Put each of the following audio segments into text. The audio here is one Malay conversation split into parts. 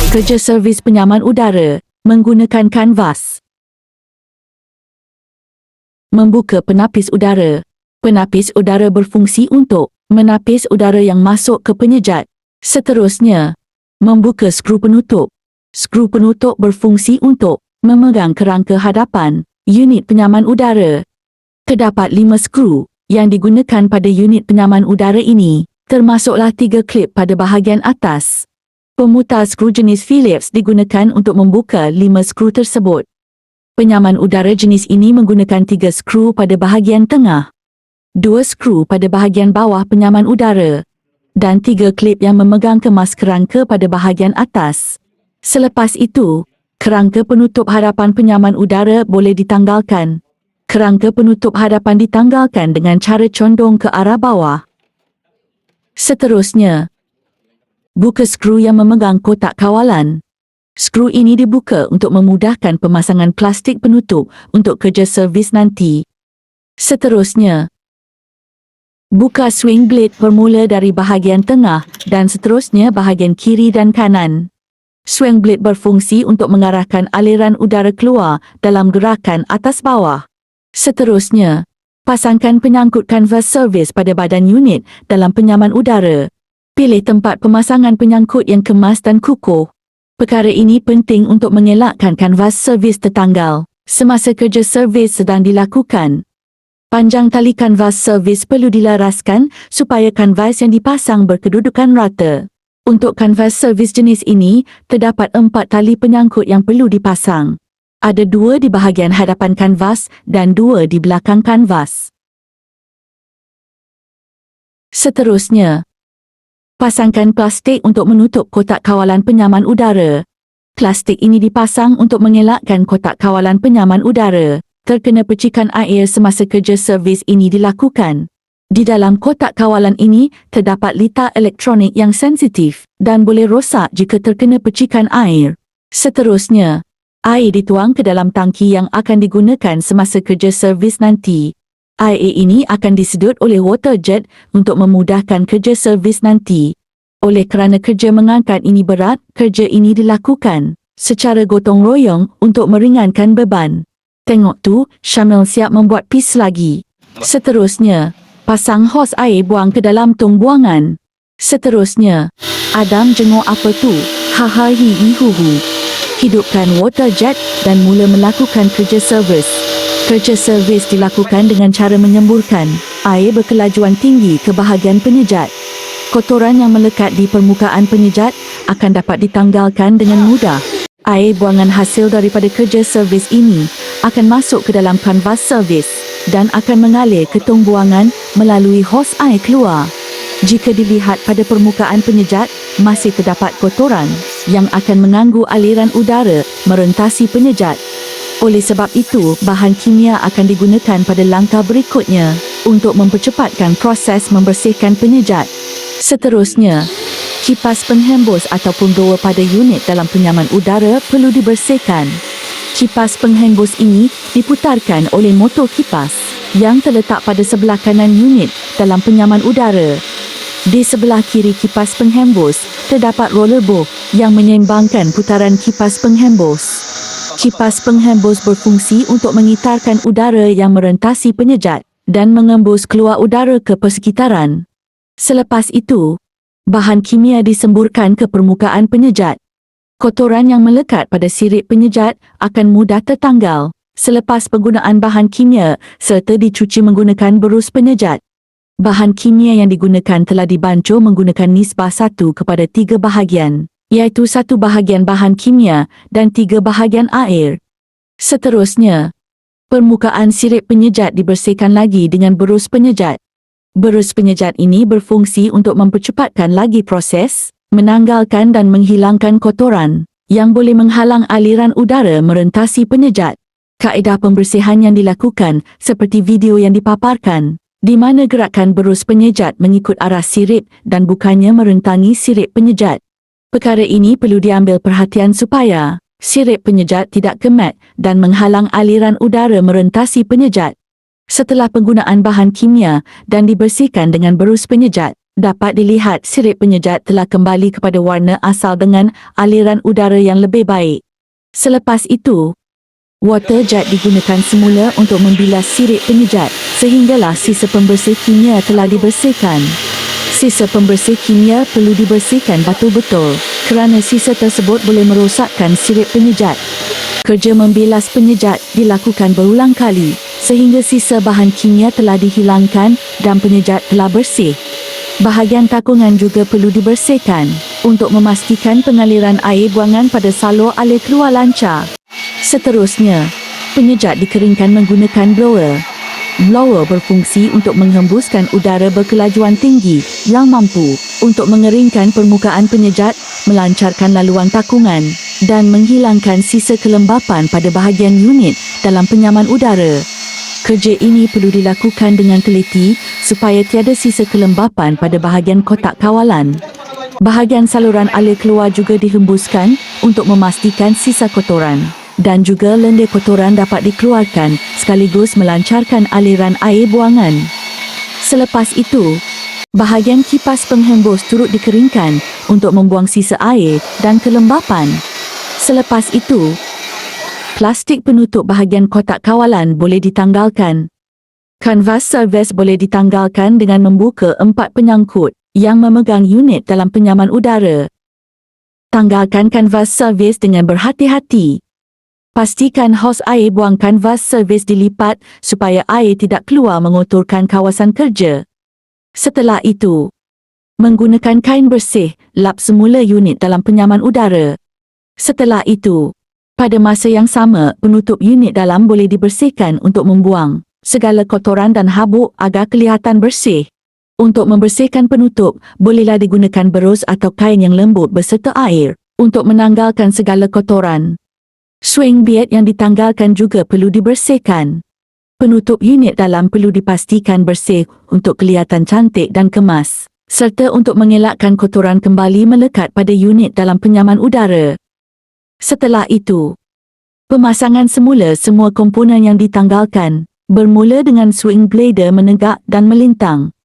Kerja servis penyaman udara menggunakan kanvas. Membuka penapis udara. Penapis udara berfungsi untuk menapis udara yang masuk ke penyejat. Seterusnya, membuka skru penutup. Skru penutup berfungsi untuk memegang kerangka hadapan unit penyaman udara. Terdapat 5 skru yang digunakan pada unit penyaman udara ini, termasuklah 3 klip pada bahagian atas. Pemutar skru jenis Phillips digunakan untuk membuka 5 skru tersebut. Penyaman udara jenis ini menggunakan 3 skru pada bahagian tengah, 2 skru pada bahagian bawah penyaman udara, dan 3 klip yang memegang kemas kerangka pada bahagian atas. Selepas itu, kerangka penutup hadapan penyaman udara boleh ditanggalkan. Kerangka penutup hadapan ditanggalkan dengan cara condong ke arah bawah. Seterusnya, buka skru yang memegang kotak kawalan. Skru ini dibuka untuk memudahkan pemasangan plastik penutup untuk kerja servis nanti. Seterusnya, buka swing blade bermula dari bahagian tengah dan seterusnya bahagian kiri dan kanan. Swing blade berfungsi untuk mengarahkan aliran udara keluar dalam gerakan atas bawah. Seterusnya, pasangkan penyangkut kanvas servis pada badan unit dalam penyaman udara. Pilih tempat pemasangan penyangkut yang kemas dan kukuh. Perkara ini penting untuk mengelakkan kanvas servis tertanggal semasa kerja servis sedang dilakukan. Panjang tali kanvas servis perlu dilaraskan supaya kanvas yang dipasang berkedudukan rata. Untuk kanvas servis jenis ini, terdapat 4 tali penyangkut yang perlu dipasang. Ada 2 di bahagian hadapan kanvas dan 2 di belakang kanvas. Seterusnya, pasangkan plastik untuk menutup kotak kawalan penyaman udara. Plastik ini dipasang untuk mengelakkan kotak kawalan penyaman udara terkena percikan air semasa kerja servis ini dilakukan. Di dalam kotak kawalan ini terdapat litar elektronik yang sensitif dan boleh rosak jika terkena percikan air. Seterusnya, air dituang ke dalam tangki yang akan digunakan semasa kerja servis nanti. Air ini akan disedut oleh water jet untuk memudahkan kerja servis nanti. Oleh kerana kerja mengangkat ini berat, kerja ini dilakukan secara gotong royong untuk meringankan beban. Tengok tu, Syamil siap membuat pis lagi. Seterusnya, pasang hos air buang ke dalam tong buangan. Seterusnya, Adam jenguk apa tu? Haha hi hi hu hu. Hidupkan water jet dan mula melakukan kerja servis. Kerja servis dilakukan dengan cara menyemburkan air berkelajuan tinggi ke bahagian penyejat. Kotoran yang melekat di permukaan penyejat akan dapat ditanggalkan dengan mudah. Air buangan hasil daripada kerja servis ini akan masuk ke dalam kanvas servis dan akan mengalir ke tong buangan melalui hos air keluar. Jika dilihat pada permukaan penyejat, masih terdapat kotoran yang akan mengganggu aliran udara merentasi penyejat. Oleh sebab itu, bahan kimia akan digunakan pada langkah berikutnya untuk mempercepatkan proses membersihkan penyejat. Seterusnya, kipas penghembus ataupun blower pada unit dalam penyaman udara perlu dibersihkan. Kipas penghembus ini diputarkan oleh motor kipas yang terletak pada sebelah kanan unit dalam penyaman udara. Di sebelah kiri kipas penghembus, terdapat roller bow yang menyeimbangkan putaran kipas penghembus. Kipas penghembus berfungsi untuk mengitarkan udara yang merentasi penyejat dan mengembus keluar udara ke persekitaran. Selepas itu, bahan kimia disemburkan ke permukaan penyejat. Kotoran yang melekat pada sirip penyejat akan mudah tertanggal selepas penggunaan bahan kimia serta dicuci menggunakan berus penyejat. Bahan kimia yang digunakan telah dibancuh menggunakan nisbah 1:3 bahagian, iaitu 1 bahagian bahan kimia dan 3 bahagian air. Seterusnya, permukaan sirip penyejat dibersihkan lagi dengan berus penyejat. Berus penyejat ini berfungsi untuk mempercepatkan lagi proses, menanggalkan dan menghilangkan kotoran yang boleh menghalang aliran udara merentasi penyejat. Kaedah pembersihan yang dilakukan seperti video yang dipaparkan, di mana gerakan berus penyejat mengikut arah sirip dan bukannya merentangi sirip penyejat. Perkara ini perlu diambil perhatian supaya sirip penyejat tidak kemat dan menghalang aliran udara merentasi penyejat. Setelah penggunaan bahan kimia dan dibersihkan dengan berus penyejat, dapat dilihat sirip penyejat telah kembali kepada warna asal dengan aliran udara yang lebih baik. Selepas itu, water jet digunakan semula untuk membilas sirip penyejat sehinggalah sisa pembersih kimia telah dibersihkan. Sisa pembersih kimia perlu dibersihkan betul-betul kerana sisa tersebut boleh merosakkan sirip penyejat. Kerja membilas penyejat dilakukan berulang kali sehingga sisa bahan kimia telah dihilangkan dan penyejat telah bersih. Bahagian takungan juga perlu dibersihkan untuk memastikan pengaliran air buangan pada salur alir keluar lancar. Seterusnya, penyejat dikeringkan menggunakan blower. Blower berfungsi untuk menghembuskan udara berkelajuan tinggi yang mampu untuk mengeringkan permukaan penyejat, melancarkan laluan takungan dan menghilangkan sisa kelembapan pada bahagian unit dalam penyaman udara. Kerja ini perlu dilakukan dengan teliti supaya tiada sisa kelembapan pada bahagian kotak kawalan. Bahagian saluran alir keluar juga dihembuskan untuk memastikan sisa kotoran dan juga lendir kotoran dapat dikeluarkan sekaligus melancarkan aliran air buangan. Selepas itu, bahagian kipas penghembus turut dikeringkan untuk membuang sisa air dan kelembapan. Selepas itu, plastik penutup bahagian kotak kawalan boleh ditanggalkan. Kanvas servis boleh ditanggalkan dengan membuka 4 penyangkut yang memegang unit dalam penyaman udara. Tanggalkan kanvas servis dengan berhati-hati. Pastikan hos air buang kanvas servis dilipat supaya air tidak keluar mengotorkan kawasan kerja. Setelah itu, menggunakan kain bersih, lap semula unit dalam penyaman udara. Setelah itu, pada masa yang sama, penutup unit dalam boleh dibersihkan untuk membuang segala kotoran dan habuk agar kelihatan bersih. Untuk membersihkan penutup, bolehlah digunakan berus atau kain yang lembut berserta air untuk menanggalkan segala kotoran. Swing bead yang ditanggalkan juga perlu dibersihkan. Penutup unit dalam perlu dipastikan bersih untuk kelihatan cantik dan kemas, serta untuk mengelakkan kotoran kembali melekat pada unit dalam penyaman udara. Setelah itu, pemasangan semula semua komponen yang ditanggalkan, bermula dengan swing blader menegak dan melintang.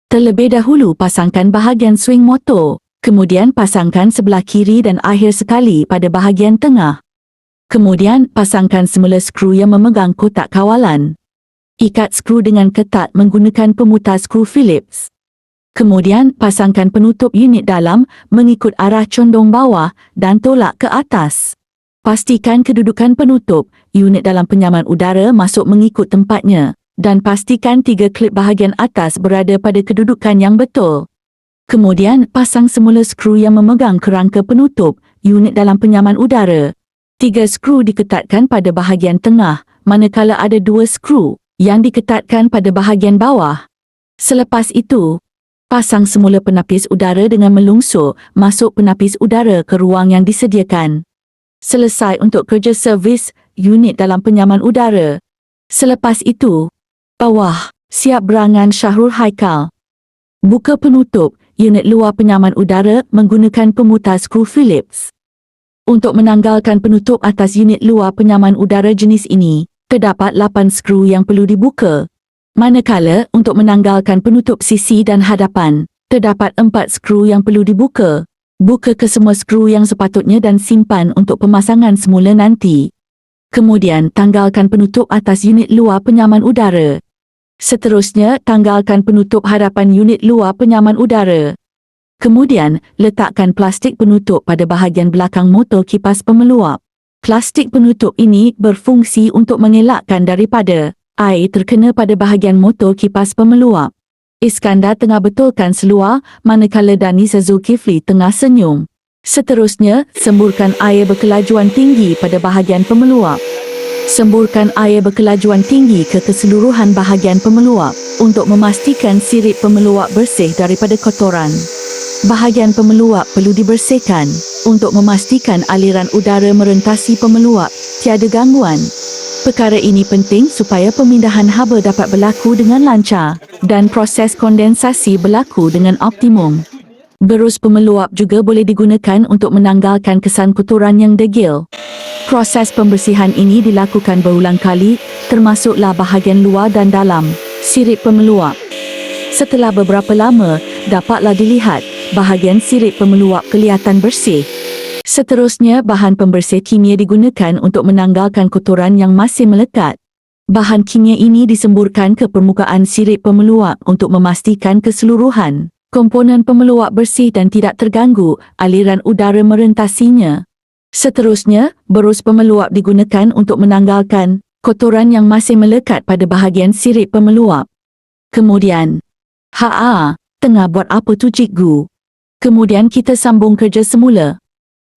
Terlebih dahulu pasangkan bahagian swing motor, kemudian pasangkan sebelah kiri dan akhir sekali pada bahagian tengah. Kemudian pasangkan semula skru yang memegang kotak kawalan. Ikat skru dengan ketat menggunakan pemutar skru Phillips. Kemudian pasangkan penutup unit dalam mengikut arah condong bawah dan tolak ke atas. Pastikan kedudukan penutup unit dalam penyaman udara masuk mengikut tempatnya dan pastikan 3 klip bahagian atas berada pada kedudukan yang betul. Kemudian pasang semula skru yang memegang kerangka penutup unit dalam penyaman udara. 3 skru diketatkan pada bahagian tengah, manakala ada 2 skru yang diketatkan pada bahagian bawah. Selepas itu, pasang semula penapis udara dengan melungsur masuk penapis udara ke ruang yang disediakan. Selesai untuk kerja servis unit dalam penyaman udara. Selepas itu, bawah, siap berangan Syahrul Haikal. Buka penutup unit luar penyaman udara menggunakan pemutar skru Phillips. Untuk menanggalkan penutup atas unit luar penyaman udara jenis ini, terdapat 8 skru yang perlu dibuka. Manakala untuk menanggalkan penutup sisi dan hadapan, terdapat 4 skru yang perlu dibuka. Buka ke semua skru yang sepatutnya dan simpan untuk pemasangan semula nanti. Kemudian tanggalkan penutup atas unit luar penyaman udara. Seterusnya, tanggalkan penutup hadapan unit luar penyaman udara. Kemudian, letakkan plastik penutup pada bahagian belakang motor kipas pemeluap. Plastik penutup ini berfungsi untuk mengelakkan daripada air terkena pada bahagian motor kipas pemeluap. Iskandar tengah betulkan seluar manakala Danisa Zulkifli tengah senyum. Seterusnya, semburkan air berkelajuan tinggi pada bahagian pemeluap. Semburkan air berkelajuan tinggi ke keseluruhan bahagian pemeluap untuk memastikan sirip pemeluap bersih daripada kotoran. Bahagian pemeluap perlu dibersihkan untuk memastikan aliran udara merentasi pemeluap tiada gangguan. Perkara ini penting supaya pemindahan haba dapat berlaku dengan lancar dan proses kondensasi berlaku dengan optimum. Berus pemeluap juga boleh digunakan untuk menanggalkan kesan kotoran yang degil. Proses pembersihan ini dilakukan berulang kali, termasuklah bahagian luar dan dalam sirip pemeluap. Setelah beberapa lama, dapatlah dilihat bahagian sirip pemeluap kelihatan bersih. Seterusnya, bahan pembersih kimia digunakan untuk menanggalkan kotoran yang masih melekat. Bahan kimia ini disemburkan ke permukaan sirip pemeluap untuk memastikan keseluruhan komponen pemeluap bersih dan tidak terganggu aliran udara merentasinya. Seterusnya, berus pemeluap digunakan untuk menanggalkan kotoran yang masih melekat pada bahagian sirip pemeluap. Kemudian, tengah buat apa tu cikgu? Kemudian kita sambung kerja semula.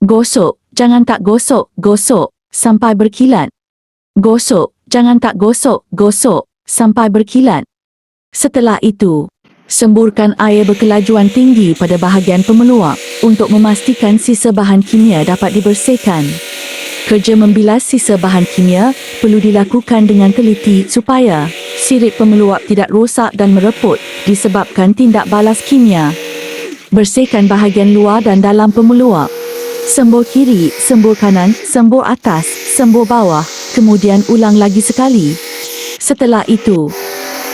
Gosok, jangan tak gosok, sampai berkilat. Gosok, jangan tak gosok, sampai berkilat. Setelah itu, semburkan air berkelajuan tinggi pada bahagian pemeluap untuk memastikan sisa bahan kimia dapat dibersihkan. Kerja membilas sisa bahan kimia perlu dilakukan dengan teliti supaya sirip pemeluap tidak rosak dan mereput disebabkan tindak balas kimia. Bersihkan bahagian luar dan dalam pemeluap. Sembur kiri, sembur kanan, sembur atas, sembur bawah, kemudian ulang lagi sekali. Setelah itu,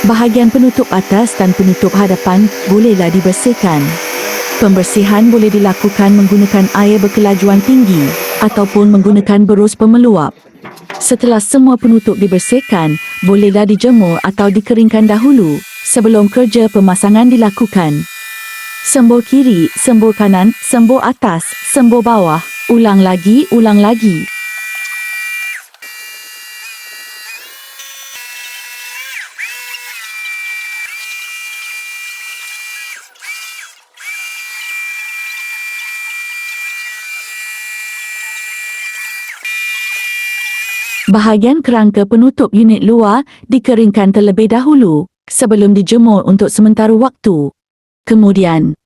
bahagian penutup atas dan penutup hadapan bolehlah dibersihkan. Pembersihan boleh dilakukan menggunakan air berkelajuan tinggi ataupun menggunakan berus pemeluap. Setelah semua penutup dibersihkan, bolehlah dijemur atau dikeringkan dahulu sebelum kerja pemasangan dilakukan. Sembur kiri, sembur kanan, sembur atas, sembur bawah. Ulang lagi, ulang lagi. Bahagian kerangka penutup unit luar dikeringkan terlebih dahulu sebelum dijemur untuk sementara waktu. Kemudian,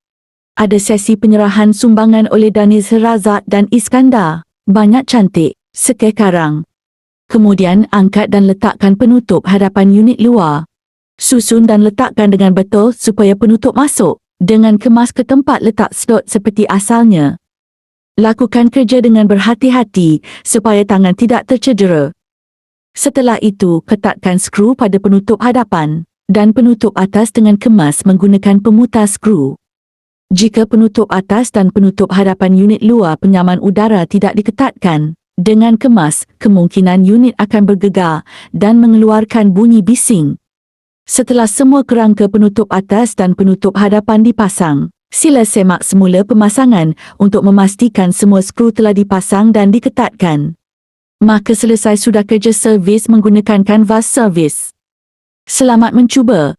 ada sesi penyerahan sumbangan oleh Daniz Razak dan Iskandar. Banyak cantik, sekarang. Kemudian angkat dan letakkan penutup hadapan unit luar. Susun dan letakkan dengan betul supaya penutup masuk dengan kemas ke tempat letak slot seperti asalnya. Lakukan kerja dengan berhati-hati supaya tangan tidak tercedera. Setelah itu, ketatkan skru pada penutup hadapan dan penutup atas dengan kemas menggunakan pemutar skru. Jika penutup atas dan penutup hadapan unit luar penyaman udara tidak diketatkan dengan kemas, kemungkinan unit akan bergegar dan mengeluarkan bunyi bising. Setelah semua kerangka penutup atas dan penutup hadapan dipasang, sila semak semula pemasangan untuk memastikan semua skru telah dipasang dan diketatkan. Maka selesai sudah kerja servis menggunakan kanvas servis. Selamat mencuba.